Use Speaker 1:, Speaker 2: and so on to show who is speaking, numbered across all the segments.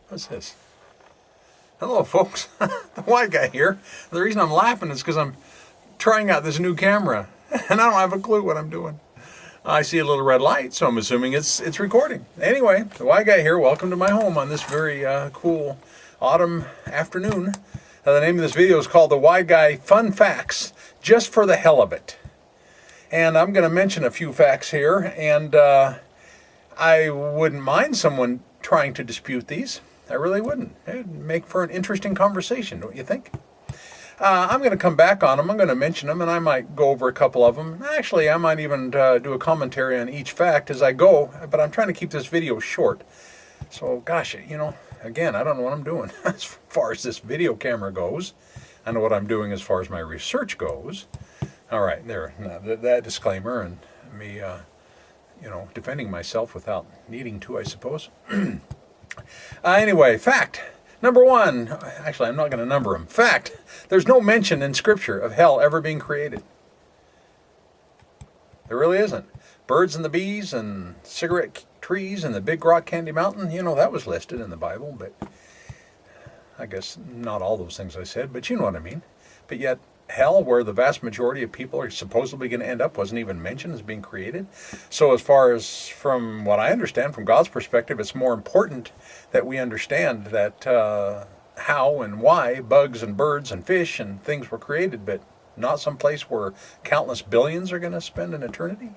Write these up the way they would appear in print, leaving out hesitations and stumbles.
Speaker 1: What's this? Hello, folks. The white guy here. The reason I'm laughing is because I'm trying out this new camera, and I don't have a clue what I'm doing. I see a little red light, so I'm assuming it's recording. Anyway, the white guy here. Welcome to my home on this very cool autumn afternoon. The name of this video is called The White Guy Fun Facts, just for the hell of it. And I'm going to mention a few facts here, and I wouldn't mind someone trying to dispute these. I really wouldn't. It'd make for an interesting conversation, don't you think? I'm going to come back on them. I'm going to mention them, and I might go over a couple of them. Actually, I might even do a commentary on each fact as I go, but I'm trying to keep this video short. So, gosh, again, I don't know what I'm doing as far as this video camera goes. I know what I'm doing as far as my research goes. All right, there. Now, that disclaimer and me, defending myself without needing to, I suppose. Anyway, fact number one. Actually, I'm not going to number them. Fact: there's no mention in Scripture of hell ever being created. There really isn't. Birds and the bees and cigarette trees and the Big Rock Candy Mountain, that was listed in the Bible, but I guess not all those things I said, but you know what I mean. But yet, hell, where the vast majority of people are supposedly going to end up, wasn't even mentioned as being created. So as far as from what I understand, from God's perspective, it's more important that we understand that how and why bugs and birds and fish and things were created, but not some place where countless billions are going to spend an eternity.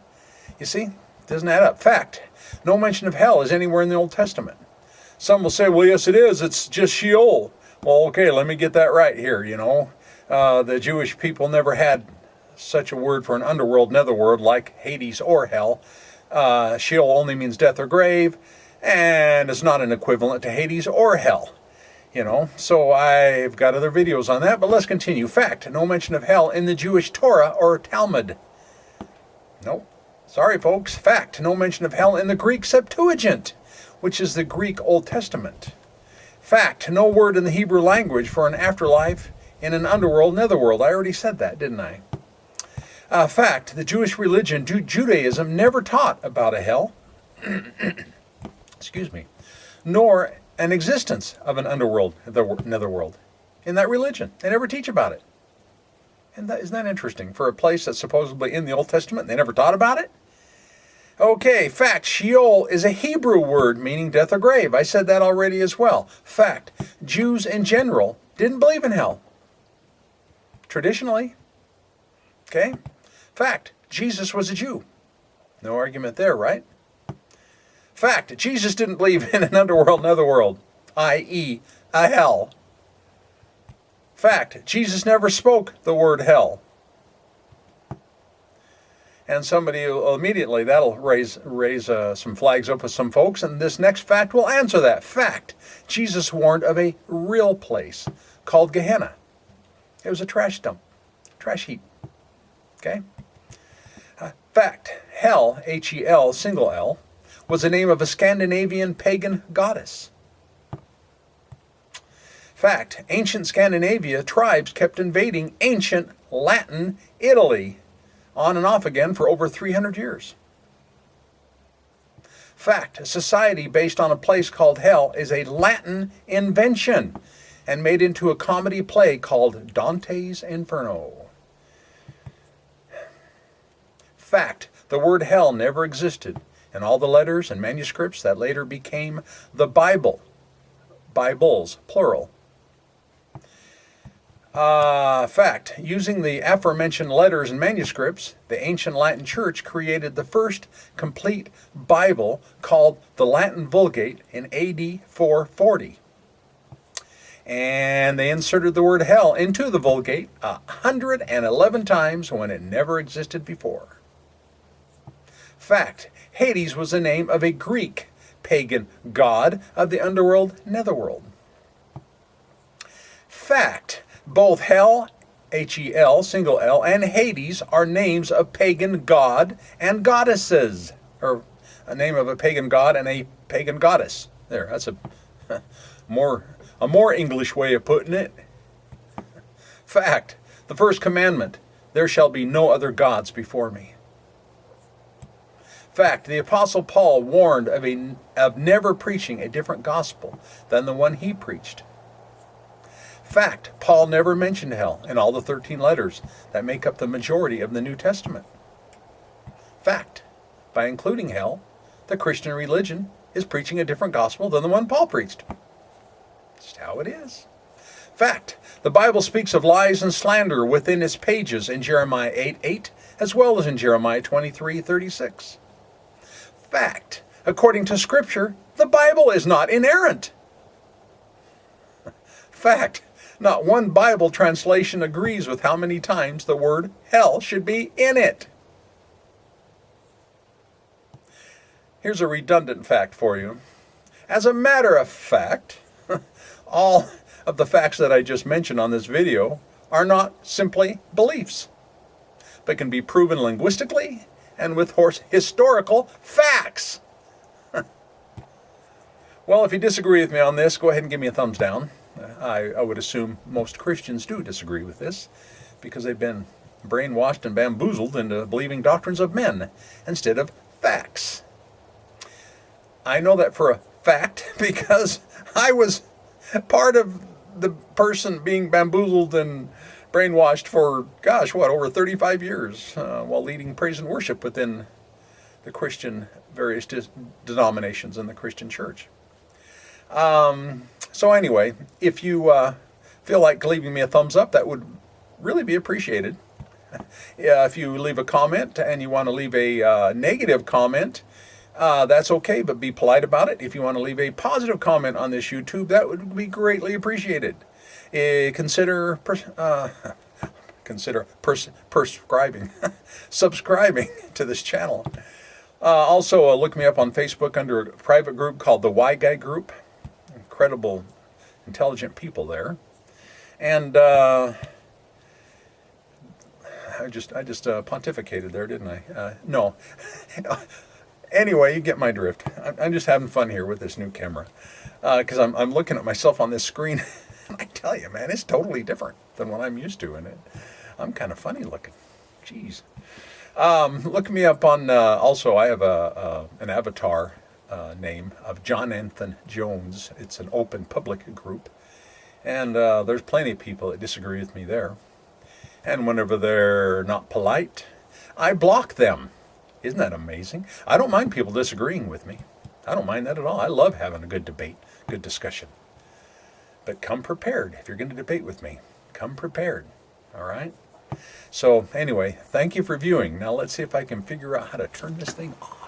Speaker 1: You see, it doesn't add up. Fact: no mention of hell is anywhere in the Old Testament. Some will say, well, yes, it is. It's just Sheol. Well, okay, let me get that right here, The Jewish people never had such a word for an underworld, netherworld, like Hades or hell. Sheol only means death or grave, and it's not an equivalent to Hades or hell. So I've got other videos on that, but let's continue. Fact: no mention of hell in the Jewish Torah or Talmud. Nope. Sorry, folks. Fact: no mention of hell in the Greek Septuagint, which is the Greek Old Testament. Fact: no word in the Hebrew language for an afterlife in an underworld, netherworld. I already said that, didn't I? Fact: the Jewish religion, Judaism, never taught about a hell. Excuse me. Nor an existence of an underworld, netherworld. In that religion. They never teach about it. And isn't that interesting? For a place that's supposedly in the Old Testament, they never taught about it? Okay, fact: Sheol is a Hebrew word meaning death or grave. I said that already as well. Fact: Jews in general didn't believe in hell. Traditionally. Okay? Fact: Jesus was a Jew. No argument there, right? Fact: Jesus didn't believe in an underworld, netherworld, i.e., a hell. Fact: Jesus never spoke the word hell. And somebody will immediately, that'll raise some flags up with some folks, and this next fact will answer that. Fact: Jesus warned of a real place called Gehenna. It was a trash dump, trash heap. Okay? Fact: hell, H-E-L, single L, was the name of a Scandinavian pagan goddess. Fact: ancient Scandinavia tribes kept invading ancient Latin Italy on and off again for over 300 years. Fact: a society based on a place called hell is a Latin invention and made into a comedy play called Dante's Inferno. Fact: the word hell never existed in all the letters and manuscripts that later became the Bible. Bibles, plural. Fact: using the aforementioned letters and manuscripts, the ancient Latin Church created the first complete Bible called the Latin Vulgate in AD 440. And they inserted the word hell into the Vulgate 111 times when it never existed before. Fact: Hades was the name of a Greek pagan god of the underworld, netherworld. Fact: both hell, H-E-L, single L, and Hades are names of pagan god and goddesses. Or a name of a pagan god and a pagan goddess. There, that's a more English way of putting it. Fact: the first commandment: there shall be no other gods before me. Fact, the Apostle Paul warned of never preaching a different gospel than the one he preached. Fact, Paul never mentioned hell in all the 13 letters that make up the majority of the New Testament. Fact, by including hell, the Christian religion is preaching a different gospel than the one Paul preached. Just how it is. Fact, the Bible speaks of lies and slander within its pages in Jeremiah 8:8, as well as in Jeremiah 23:36. Fact, according to Scripture, the Bible is not inerrant. Fact, not one Bible translation agrees with how many times the word hell should be in it. Here's a redundant fact for you. As a matter of fact, all of the facts that I just mentioned on this video are not simply beliefs, but can be proven linguistically and with historical facts. Well, if you disagree with me on this, go ahead and give me a thumbs down. I would assume most Christians do disagree with this because they've been brainwashed and bamboozled into believing doctrines of men instead of facts. I know that for a fact because I was part of the person being bamboozled and brainwashed for, over 35 years while leading praise and worship within the Christian, various denominations in the Christian church. So anyway, if you feel like leaving me a thumbs up, that would really be appreciated. If you leave a comment and you want to leave a negative comment, that's okay, but be polite about it. If you want to leave a positive comment on this YouTube, that would be greatly appreciated. Consider subscribing to this channel. Also, look me up on Facebook under a private group called the Y Guy Group. Incredible, intelligent people there. And I just pontificated there, didn't I? No. Anyway, you get my drift. I'm just having fun here with this new camera because I'm looking at myself on this screen. I tell you, man, it's totally different than what I'm used to, and I'm kind of funny looking. Jeez. Look me up on. Also, I have an avatar name of Jonathan Jones. It's an open public group, and there's plenty of people that disagree with me there. And whenever they're not polite, I block them. Isn't that amazing? I don't mind people disagreeing with me. I don't mind that at all. I love having a good debate, good discussion. But come prepared. If you're going to debate with me, come prepared. All right? So anyway, thank you for viewing. Now let's see if I can figure out how to turn this thing off.